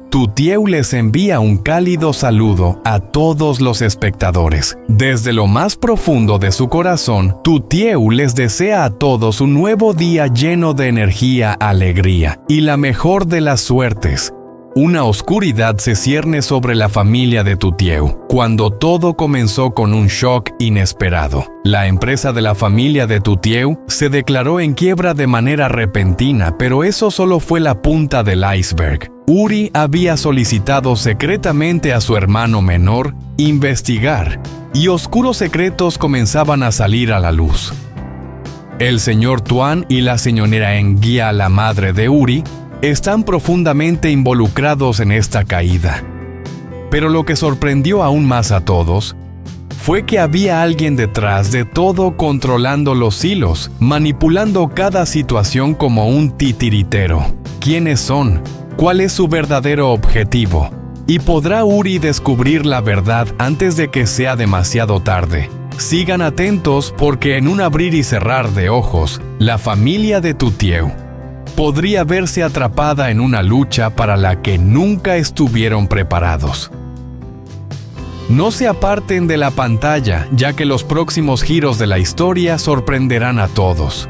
Tutieu les envía un cálido saludo a todos los espectadores. Desde lo más profundo de su corazón, Tutieu les desea a todos un nuevo día lleno de energía, alegría y la mejor de las suertes. Una oscuridad se cierne sobre la familia de Tutieu, cuando todo comenzó con un shock inesperado. La empresa de la familia de Tutieu se declaró en quiebra de manera repentina, pero eso solo fue la punta del iceberg. Uri había solicitado secretamente a su hermano menor investigar, y oscuros secretos comenzaban a salir a la luz. El señor Tuan y la señora Engia, la madre de Uri, están profundamente involucrados en esta caída. Pero lo que sorprendió aún más a todos fue que había alguien detrás de todo controlando los hilos, manipulando cada situación como un titiritero. ¿Quiénes son? ¿Cuál es su verdadero objetivo? ¿Y podrá Uri descubrir la verdad antes de que sea demasiado tarde? Sigan atentos porque en un abrir y cerrar de ojos, la familia de Tutieu podría verse atrapada en una lucha para la que nunca estuvieron preparados. No se aparten de la pantalla, ya que los próximos giros de la historia sorprenderán a todos.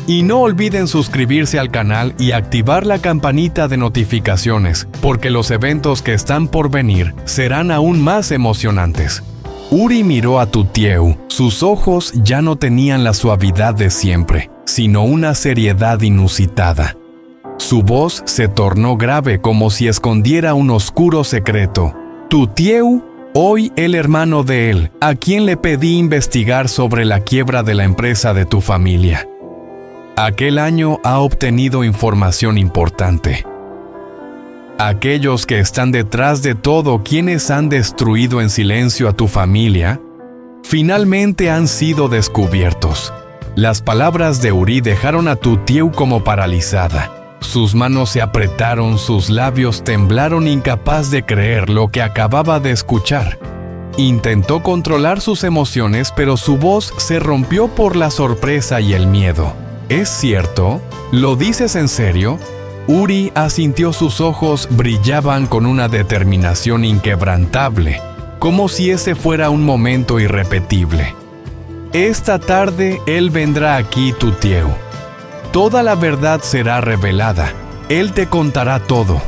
Y no olviden suscribirse al canal y activar la campanita de notificaciones, porque los eventos que están por venir serán aún más emocionantes. Uri miró a Tutieu. Sus ojos ya no tenían la suavidad de siempre, sino una seriedad inusitada. Su voz se tornó grave como si escondiera un oscuro secreto. Tutieu, hoy el hermano de él, a quien le pedí investigar sobre la quiebra de la empresa de tu familia. Aquel año ha obtenido información importante. Aquellos que están detrás de todo, quienes han destruido en silencio a tu familia, finalmente han sido descubiertos. Las palabras de Uri dejaron a Tutieu como paralizada. Sus manos se apretaron, sus labios temblaron, incapaz de creer lo que acababa de escuchar. Intentó controlar sus emociones, pero su voz se rompió por la sorpresa y el miedo. ¿Es cierto? ¿Lo dices en serio? Uri asintió, sus ojos brillaban con una determinación inquebrantable, como si ese fuera un momento irrepetible. Esta tarde él vendrá aquí, Tutieu. Toda la verdad será revelada. Él te contará todo.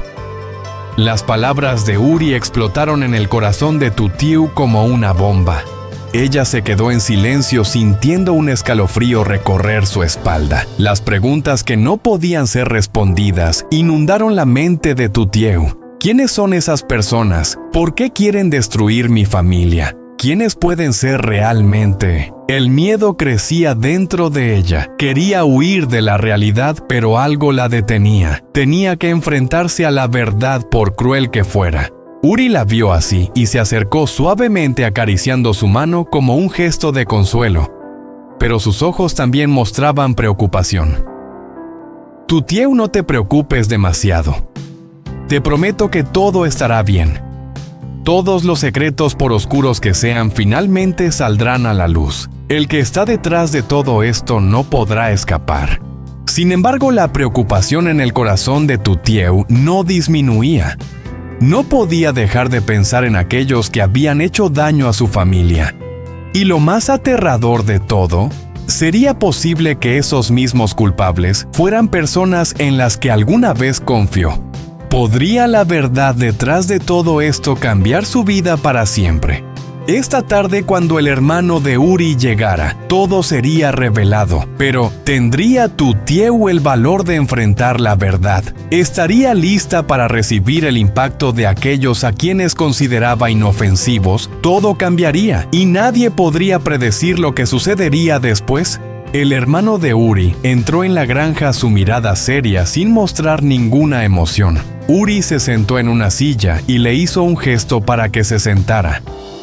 Las palabras de Uri explotaron en el corazón de Tutieu como una bomba. Ella se quedó en silencio, sintiendo un escalofrío recorrer su espalda. Las preguntas que no podían ser respondidas inundaron la mente de Tutieu. ¿Quiénes son esas personas? ¿Por qué quieren destruir mi familia? ¿Quiénes pueden ser realmente? El miedo crecía dentro de ella. Quería huir de la realidad, pero algo la detenía. Tenía que enfrentarse a la verdad, por cruel que fuera. Uri la vio así y se acercó suavemente, acariciando su mano como un gesto de consuelo. Pero sus ojos también mostraban preocupación. Tutieu, no te preocupes demasiado. Te prometo que todo estará bien. Todos los secretos, por oscuros que sean, finalmente saldrán a la luz. El que está detrás de todo esto no podrá escapar. Sin embargo, la preocupación en el corazón de Tutieu no disminuía. No podía dejar de pensar en aquellos que habían hecho daño a su familia. Y lo más aterrador de todo, ¿sería posible que esos mismos culpables fueran personas en las que alguna vez confió? ¿Podría la verdad detrás de todo esto cambiar su vida para siempre? Esta tarde, cuando el hermano de Uri llegara, todo sería revelado. Pero, ¿tendría Tutieu el valor de enfrentar la verdad? ¿Estaría lista para recibir el impacto de aquellos a quienes consideraba inofensivos? Todo cambiaría, y nadie podría predecir lo que sucedería después. El hermano de Uri entró en la granja, su mirada seria, sin mostrar ninguna emoción. Uri se sentó en una silla y le hizo un gesto para que se sentara.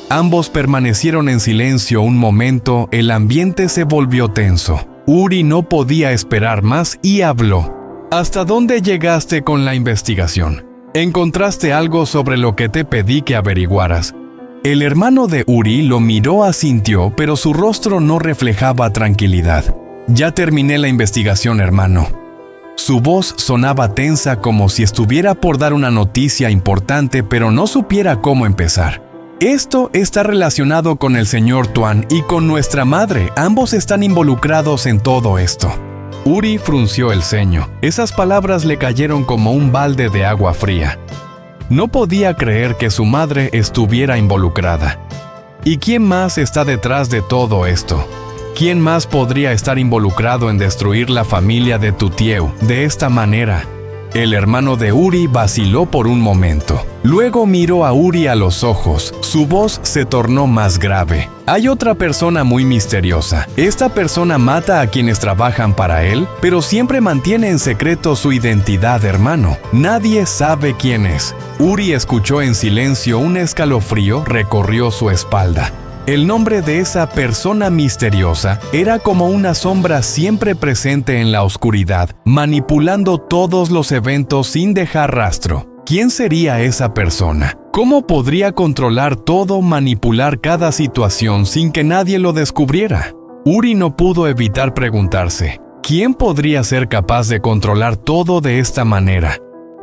Ambos permanecieron en silencio un momento. El ambiente se volvió tenso. Uri no podía esperar más y habló. ¿Hasta dónde llegaste con la investigación? ¿Encontraste algo sobre lo que te pedí que averiguaras? El hermano de Uri lo miró, asintió, pero su rostro no reflejaba tranquilidad. Ya terminé la investigación, hermano. Su voz sonaba tensa como si estuviera por dar una noticia importante pero no supiera cómo empezar. Esto está relacionado con el señor Tuan y con nuestra madre. Ambos están involucrados en todo esto. Uri frunció el ceño. Esas palabras le cayeron como un balde de agua fría. No podía creer que su madre estuviera involucrada. ¿Y quién más está detrás de todo esto? ¿Quién más podría estar involucrado en destruir la familia de Tutieu de esta manera? El hermano de Uri vaciló por un momento. Luego miró a Uri a los ojos. Su voz se tornó más grave. Hay otra persona muy misteriosa. Esta persona mata a quienes trabajan para él, pero siempre mantiene en secreto su identidad, hermano. Nadie sabe quién es. Uri escuchó en silencio. Un escalofrío recorrió su espalda. El nombre de esa persona misteriosa era como una sombra siempre presente en la oscuridad, manipulando todos los eventos sin dejar rastro. ¿Quién sería esa persona? ¿Cómo podría controlar todo, manipular cada situación sin que nadie lo descubriera? Uri no pudo evitar preguntarse, ¿quién podría ser capaz de controlar todo de esta manera?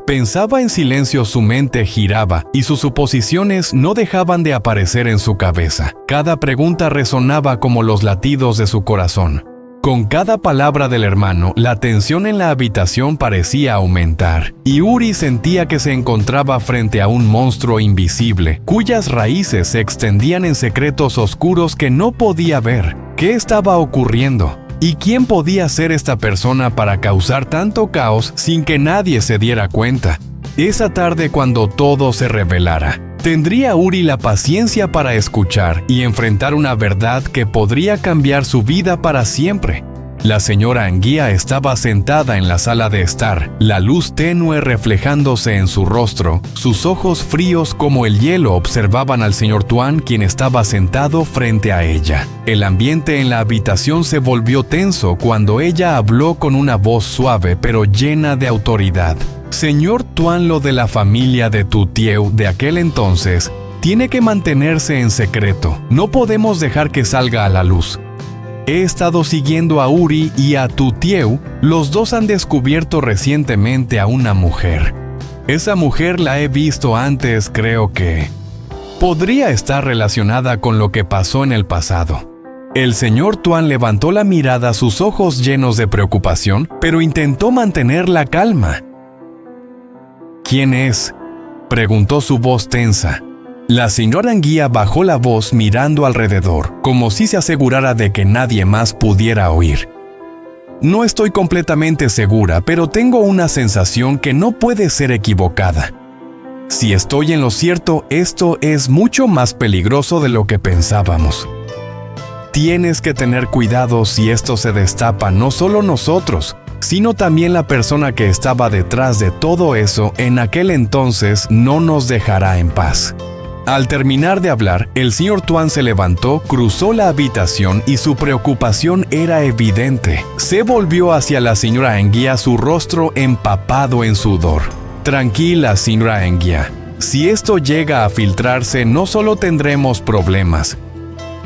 Pensaba en silencio, su mente giraba y sus suposiciones no dejaban de aparecer en su cabeza. Cada pregunta resonaba como los latidos de su corazón. Con cada palabra del hermano, la tensión en la habitación parecía aumentar, y Uri sentía que se encontraba frente a un monstruo invisible, cuyas raíces se extendían en secretos oscuros que no podía ver. ¿Qué estaba ocurriendo? ¿Y quién podía ser esta persona para causar tanto caos sin que nadie se diera cuenta? Esa tarde, cuando todo se revelara, ¿tendría Uri la paciencia para escuchar y enfrentar una verdad que podría cambiar su vida para siempre? La señora Anguía estaba sentada en la sala de estar, la luz tenue reflejándose en su rostro. Sus ojos fríos como el hielo observaban al señor Tuan, quien estaba sentado frente a ella. El ambiente en la habitación se volvió tenso cuando ella habló con una voz suave pero llena de autoridad. Señor Tuan, lo de la familia de Tutieu de aquel entonces tiene que mantenerse en secreto. No podemos dejar que salga a la luz. He estado siguiendo a Uri y a Tutieu. Los dos han descubierto recientemente a una mujer. Esa mujer la he visto antes, creo que podría estar relacionada con lo que pasó en el pasado. El señor Tuan levantó la mirada, sus ojos llenos de preocupación, pero intentó mantener la calma. ¿Quién es?, preguntó su voz tensa. La señora Anguía bajó la voz mirando alrededor, como si se asegurara de que nadie más pudiera oír. No estoy completamente segura, pero tengo una sensación que no puede ser equivocada. Si estoy en lo cierto, esto es mucho más peligroso de lo que pensábamos. Tienes que tener cuidado si esto se destapa, no solo nosotros, sino también la persona que estaba detrás de todo eso en aquel entonces no nos dejará en paz. Al terminar de hablar, el señor Tuan se levantó, cruzó la habitación y su preocupación era evidente. Se volvió hacia la señora Anguía, su rostro empapado en sudor. Tranquila, señora Anguía. Si esto llega a filtrarse, no solo tendremos problemas.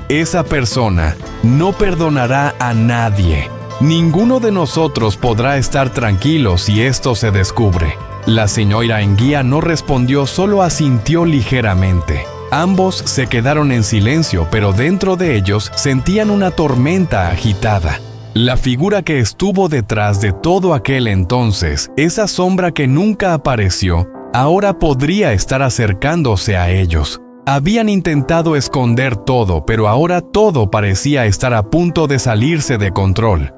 Esa persona no perdonará a nadie. Ninguno de nosotros podrá estar tranquilo si esto se descubre. La señora Anguía no respondió, solo asintió ligeramente. Ambos se quedaron en silencio, pero dentro de ellos sentían una tormenta agitada. La figura que estuvo detrás de todo aquel entonces, esa sombra que nunca apareció, ahora podría estar acercándose a ellos. Habían intentado esconder todo, pero ahora todo parecía estar a punto de salirse de control.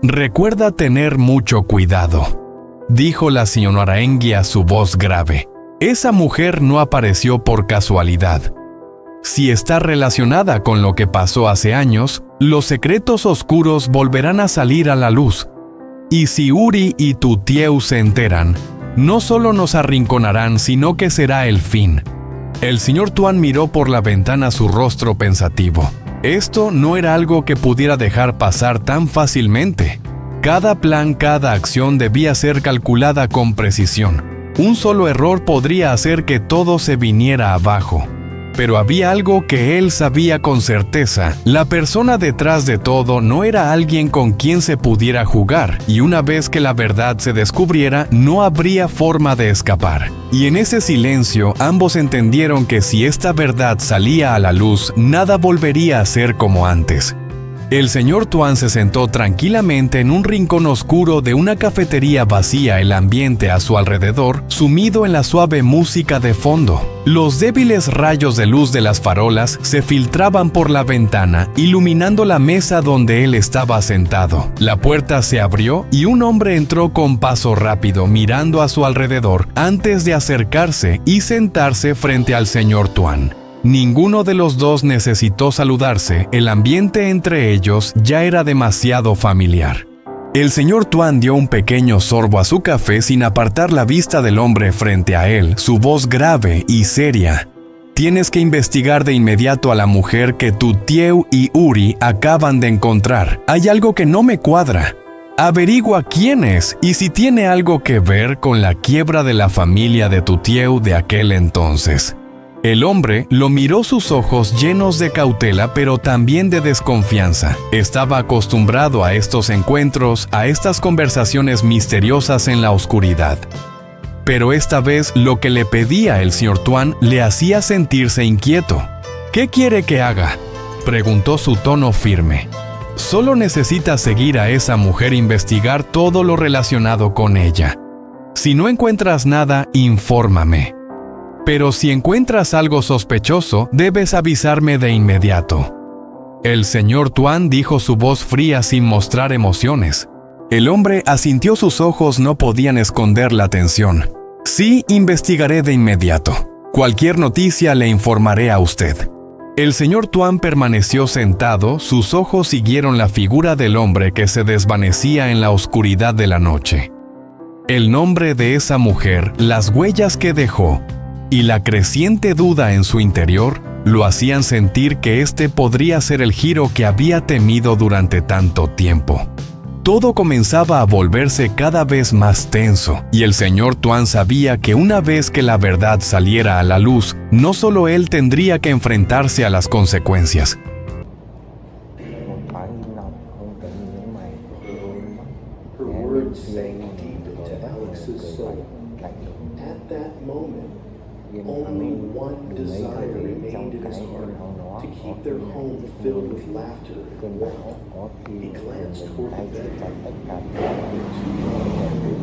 Recuerda tener mucho cuidado, dijo la señora Anguía, su voz grave. Esa mujer no apareció por casualidad. Si está relacionada con lo que pasó hace años, los secretos oscuros volverán a salir a la luz. Y si Uri y Tutieu se enteran, no solo nos arrinconarán, sino que será el fin. El señor Tuan miró por la ventana, su rostro pensativo. Esto no era algo que pudiera dejar pasar tan fácilmente. Cada plan, cada acción debía ser calculada con precisión. Un solo error podría hacer que todo se viniera abajo. Pero había algo que él sabía con certeza. La persona detrás de todo no era alguien con quien se pudiera jugar, y una vez que la verdad se descubriera, no habría forma de escapar. Y en ese silencio, ambos entendieron que si esta verdad salía a la luz, nada volvería a ser como antes. El señor Tuan se sentó tranquilamente en un rincón oscuro de una cafetería vacía, el ambiente a su alrededor sumido en la suave música de fondo. Los débiles rayos de luz de las farolas se filtraban por la ventana, iluminando la mesa donde él estaba sentado. La puerta se abrió y un hombre entró con paso rápido, mirando a su alrededor antes de acercarse y sentarse frente al señor Tuan. Ninguno de los dos necesitó saludarse, el ambiente entre ellos ya era demasiado familiar. El señor Tuan dio un pequeño sorbo a su café sin apartar la vista del hombre frente a él, su voz grave y seria. Tienes que investigar de inmediato a la mujer que tu Tieu y Uri acaban de encontrar. Hay algo que no me cuadra. Averigua quién es y si tiene algo que ver con la quiebra de la familia de tu Tieu de aquel entonces. El hombre lo miró, sus ojos llenos de cautela pero también de desconfianza. Estaba acostumbrado a estos encuentros, a estas conversaciones misteriosas en la oscuridad. Pero esta vez lo que le pedía el señor Tuan le hacía sentirse inquieto. ¿Qué quiere que haga?, preguntó, su tono firme. Solo necesitas seguir a esa mujer e investigar todo lo relacionado con ella. Si no encuentras nada, infórmame. Pero si encuentras algo sospechoso, debes avisarme de inmediato. El señor Tuan dijo, su voz fría sin mostrar emociones. El hombre asintió, sus ojos no podían esconder la tensión. Sí, investigaré de inmediato. Cualquier noticia le informaré a usted. El señor Tuan permaneció sentado, sus ojos siguieron la figura del hombre que se desvanecía en la oscuridad de la noche. El nombre de esa mujer, las huellas que dejó, y la creciente duda en su interior lo hacían sentir que este podría ser el giro que había temido durante tanto tiempo. Todo comenzaba a volverse cada vez más tenso, y el señor Tuan sabía que una vez que la verdad saliera a la luz, no solo él tendría que enfrentarse a las consecuencias. Only one desire remained in his heart, to keep their home filled with laughter and warmth. He glanced toward the bed.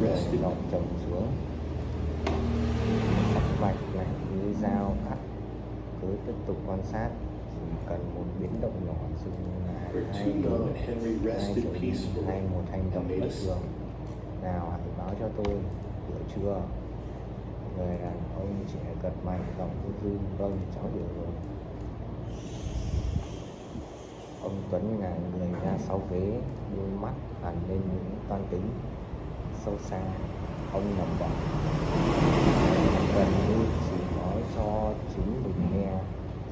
Rested. Mạch lại như dao cắt, cứ tiếp tục quan sát, chỉ cần một biến động nhỏ dừng hai một hành động bất thường nào, hãy báo cho tôi, hiểu chưa? Người đàn ông trẻ gật mạnh, giọng run. Vâng, cháu hiểu rồi. Ông Tuấn ngả người ra sau ghế, đôi mắt hằn lên những toan tính sâu xa. Ông lẩm bẩm, gần như chỉ nói cho chính mình nghe,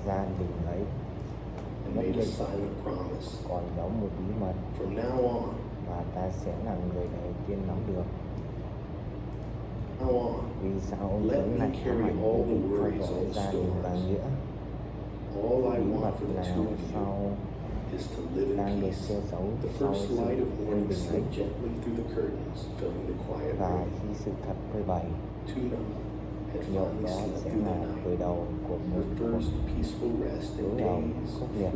gia đình ấy nhất định còn giấu một bí mật, và ta sẽ là người đầu tiên nắm được. Vì sao ông Tuấn lại ám ảnh quyết định theo dõi gia đình bà Nghĩa? Bí mật nào sau đang được che giấu sau sự yên bình ấy? Và khi sự thật phơi bày, liệu đó sẽ là khởi đầu của một cuộc đối đầu khốc liệt.